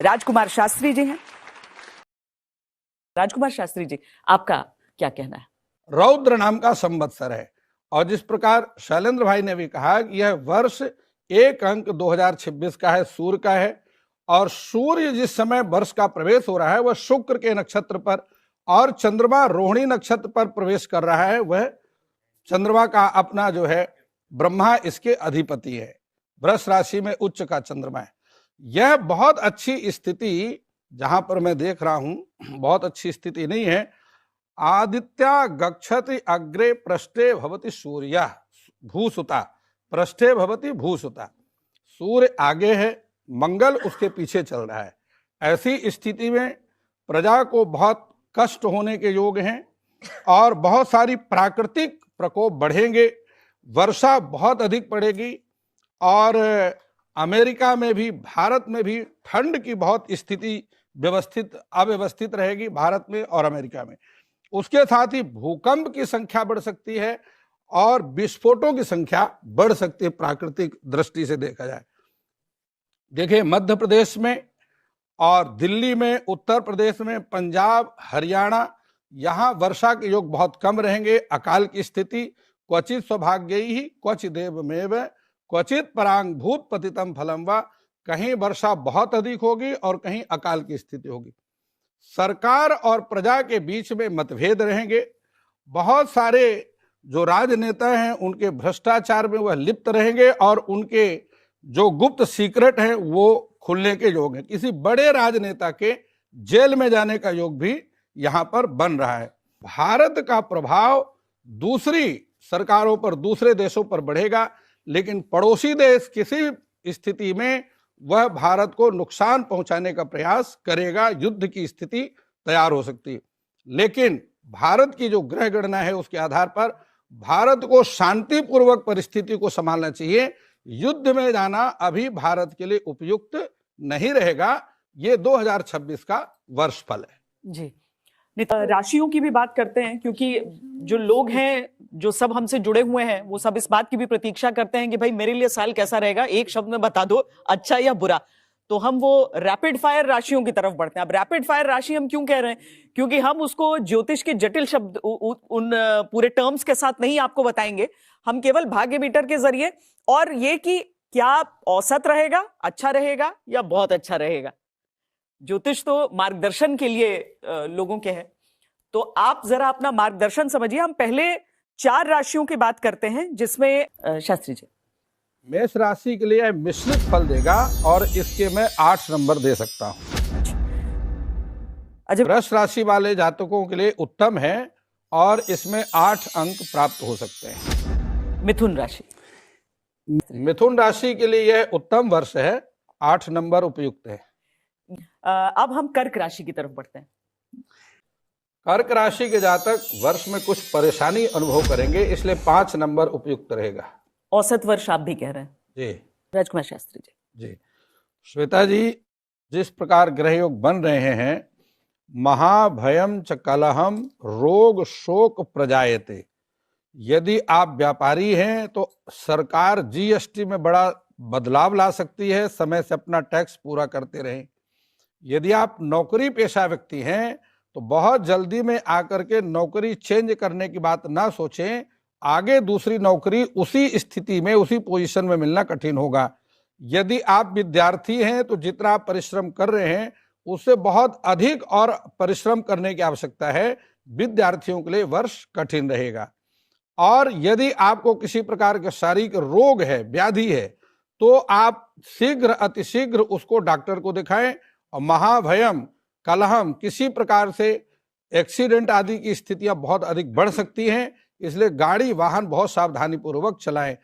राजकुमार शास्त्री जी हैं। राजकुमार शास्त्री जी, आपका क्या कहना है? रौद्र नाम का संवत्सर है और जिस प्रकार शैलेंद्र भाई ने भी कहा कि यह वर्ष एक अंक 2026 का है, सूर्य का है, और सूर्य जिस समय वर्ष का प्रवेश हो रहा है वह शुक्र के नक्षत्र पर और चंद्रमा रोहिणी नक्षत्र पर प्रवेश कर रहा है। वह चंद्रमा का अपना जो है ब्रह्मा इसके अधिपति है, वृष राशि में उच्च का चंद्रमा है। यह बहुत अच्छी स्थिति जहां पर मैं देख रहा हूं, बहुत अच्छी स्थिति नहीं है। आदित्या गच्छति अग्रे पृष्ठे भवति सूर्य भूसुता, पृष्ठे भवति भूसुता। सूर्य आगे है, मंगल उसके पीछे चल रहा है। ऐसी स्थिति में प्रजा को बहुत कष्ट होने के योग हैं और बहुत सारी प्राकृतिक प्रकोप बढ़ेंगे, वर्षा बहुत अधिक पड़ेगी और अमेरिका में भी भारत में भी ठंड की बहुत स्थिति अव्यवस्थित रहेगी, भारत में और अमेरिका में। उसके साथ ही भूकंप की संख्या बढ़ सकती है और विस्फोटों की संख्या बढ़ सकती है प्राकृतिक दृष्टि से देखा जाए। देखिए, मध्य प्रदेश में और दिल्ली में, उत्तर प्रदेश में, पंजाब, हरियाणा, यहाँ वर्षा के योग बहुत कम रहेंगे। अकाल की स्थिति क्वचित सौभाग्यैः क्वचित् देवमेव क्वचित परांग भूत पतितम फलम वा, कहीं वर्षा बहुत अधिक होगी और कहीं अकाल की स्थिति होगी। सरकार और प्रजा के बीच में मतभेद रहेंगे। बहुत सारे जो राजनेता हैं उनके भ्रष्टाचार में वह लिप्त रहेंगे और उनके जो गुप्त सीक्रेट हैं वो खुलने के योग हैं। किसी बड़े राजनेता के जेल में जाने का योग भी यहाँ पर बन रहा है। भारत का प्रभाव दूसरी सरकारों पर, दूसरे देशों पर बढ़ेगा, लेकिन पड़ोसी देश किसी स्थिति में वह भारत को नुकसान पहुंचाने का प्रयास करेगा। युद्ध की स्थिति तैयार हो सकती है, लेकिन भारत की जो ग्रह गणना है उसके आधार पर भारत को शांतिपूर्वक परिस्थिति को संभालना चाहिए। युद्ध में जाना अभी भारत के लिए उपयुक्त नहीं रहेगा। ये 2026 का वर्ष फल है जी। राशियों की भी बात करते हैं, क्योंकि जो लोग हैं, जो सब हमसे जुड़े हुए हैं, वो सब इस बात की भी प्रतीक्षा करते हैं कि भाई मेरे लिए साल कैसा रहेगा, एक शब्द में बता दो, अच्छा या बुरा। तो हम वो रैपिड फायर राशियों की तरफ बढ़ते हैं। अब रैपिड फायर राशि हम क्यों कह रहे हैं? क्योंकि हम उसको ज्योतिष के जटिल शब्द उन पूरे टर्म्स के साथ नहीं आपको बताएंगे। हम केवल भाग्य मीटर के जरिए, और ये कि क्या औसत रहेगा, अच्छा रहेगा या बहुत अच्छा रहेगा। ज्योतिष तो मार्गदर्शन के लिए लोगों के हैं, तो आप जरा अपना मार्गदर्शन समझिए। हम पहले 4 राशियों की बात करते हैं, जिसमें शास्त्री जी मेष राशि के लिए मिश्रित फल देगा और इसके मैं 8 नंबर दे सकता हूं। वृष राशि वाले जातकों के लिए उत्तम है और इसमें 8 अंक प्राप्त हो सकते हैं। मिथुन राशि, मिथुन राशि के लिए यह उत्तम वर्ष है, 8 नंबर उपयुक्त है। अब हम कर्क राशि की तरफ बढ़ते हैं। कर्क राशि के जातक वर्ष में कुछ परेशानी अनुभव करेंगे, इसलिए 5 नंबर उपयुक्त रहेगा। औसत वर्ष आप भी कह रहे हैं जी। राजकुमार शास्त्री जी। श्वेता जी, जिस प्रकार ग्रह योग बन रहे हैं, महाभयम च कलहम रोग शोक प्रजायते। यदि आप व्यापारी हैं तो सरकार जीएसटी में बड़ा बदलाव ला सकती है, समय से अपना टैक्स पूरा करते रहें। यदि आप नौकरी पेशा व्यक्ति हैं तो बहुत जल्दी में आकर के नौकरी चेंज करने की बात ना सोचें। आगे दूसरी नौकरी उसी स्थिति में, उसी पोजीशन में मिलना कठिन होगा। यदि आप विद्यार्थी हैं तो जितना आप परिश्रम कर रहे हैं उससे बहुत अधिक और परिश्रम करने की आवश्यकता है। विद्यार्थियों के लिए वर्ष कठिन रहेगा। और यदि आपको किसी प्रकार के शारीरिक रोग है, व्याधि है, तो आप शीघ्र अतिशीघ्र उसको डॉक्टर को दिखाएं। और महाभयम कलहम, किसी प्रकार से एक्सीडेंट आदि की स्थितियां बहुत अधिक बढ़ सकती हैं, इसलिए गाड़ी वाहन बहुत सावधानी पूर्वक चलाएं।